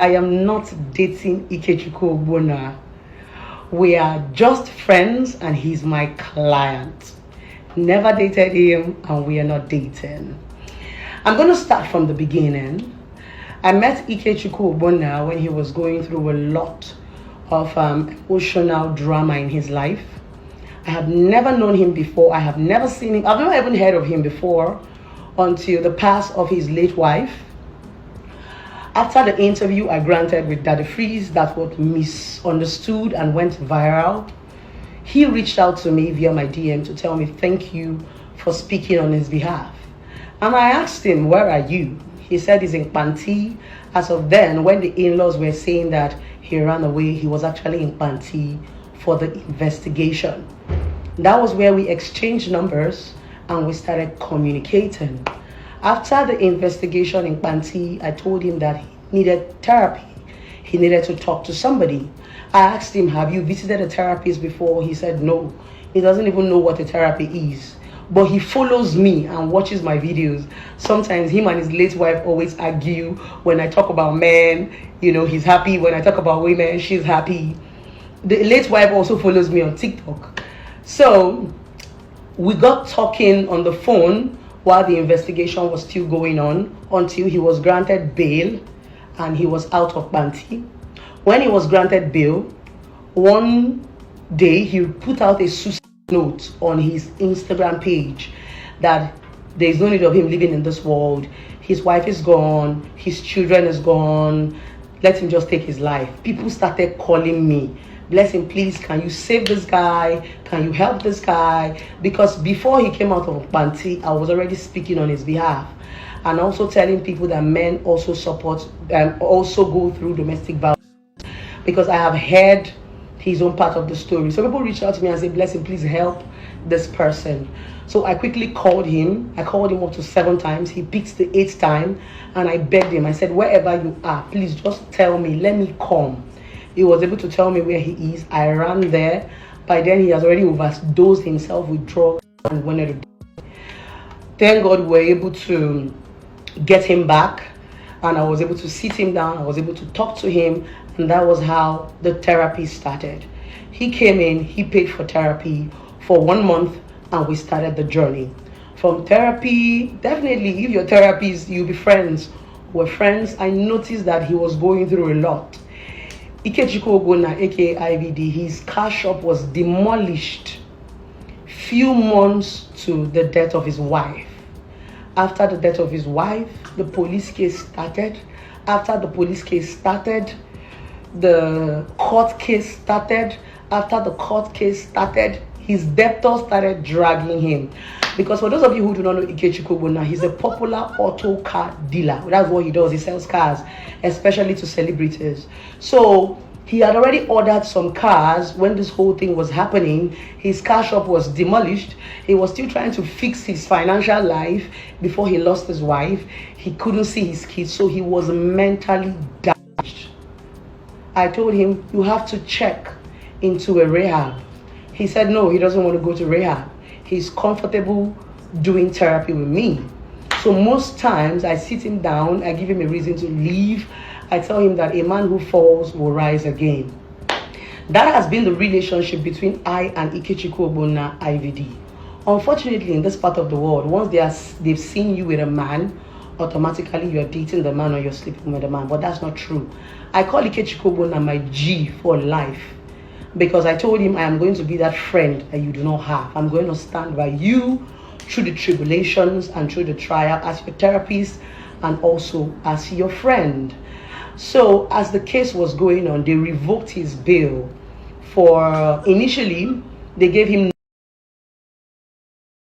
I am not dating Ikechukwu Ogbonna. We are just friends and he's my client. Never dated him and we are not dating. I'm going to start from the beginning. I met Ikechukwu Ogbonna when he was going through a lot of emotional drama in his life. I have never known him before. I have never seen him. I've never even heard of him before until the pass of his late wife. After the interview I granted with Daddy Freeze that was misunderstood and went viral, he reached out to me via my DM to tell me thank you for speaking on his behalf. And I asked him, where are you? He said he's in Panti. As of then, when the in-laws were saying that he ran away, he was actually in Panti for the investigation. That was where we exchanged numbers and we started communicating. After the investigation in Panti, I told him that he needed therapy. He needed to talk to somebody. I asked him, have you visited a therapist before? He said no. He doesn't even know what a therapy is. But he follows me and watches my videos. Sometimes him and his late wife always argue. When I talk about men, he's happy. When I talk about women, she's happy. The late wife also follows me on TikTok. So we got talking on the phone while the investigation was still going on until he was granted bail and he was out of Panti. When he was granted bail, one day he put out a suicide note on his Instagram page that there is no need of him living in this world. His wife is gone, his children is gone, let him just take his life. People started calling me, bless him, please, can you save this guy? Can you help this guy? Because before he came out of Panti, I was already speaking on his behalf and also telling people that men also support and also go through domestic violence, because I have heard his own part of the story. So people reached out to me and said, bless him, please help this person. So I quickly called him. I called him up to 7 times. He picked the 8th time and I begged him. I said, wherever you are, please just tell me, let me come. He was able to tell me where he is. I ran there. By then, he has already overdosed himself with drugs and wanted to die. Thank God we were able to get him back. And I was able to sit him down. I was able to talk to him. And that was how the therapy started. He came in, he paid for therapy for 1 month, and we started the journey. From therapy, definitely, if your therapist, you'll be friends. We're friends. I noticed that he was going through a lot. Ikechukwu Ogbonna, aka IVD, his car shop was demolished few months to the death of his wife. After the death of his wife, the police case started. After the police case started, the court case started. After the court case started, his debtors started dragging him. Because for those of you who do not know Ikechukwu Ogbonna, he's a popular auto car dealer. That's what he does. He sells cars, especially to celebrities. So he had already ordered some cars when this whole thing was happening. His car shop was demolished. He was still trying to fix his financial life before he lost his wife. He couldn't see his kids, so he was mentally damaged. I told him, you have to check into a rehab. He said no, he doesn't want to go to rehab. He's comfortable doing therapy with me. So most times I sit him down, I give him a reason to leave. I tell him that a man who falls will rise again. That has been the relationship between I and Ikechukwu Ogbonna IVD. Unfortunately, in this part of the world, once they've seen you with a man, automatically you're dating the man or you're sleeping with the man. But that's not true. I call Ikechukwu Ogbonna my G for life, because I told him I am going to be that friend that you do not have. I'm going to stand by you through the tribulations and through the trial as your therapist and also as your friend. So as the case was going on, they revoked his bail for, initially, they gave him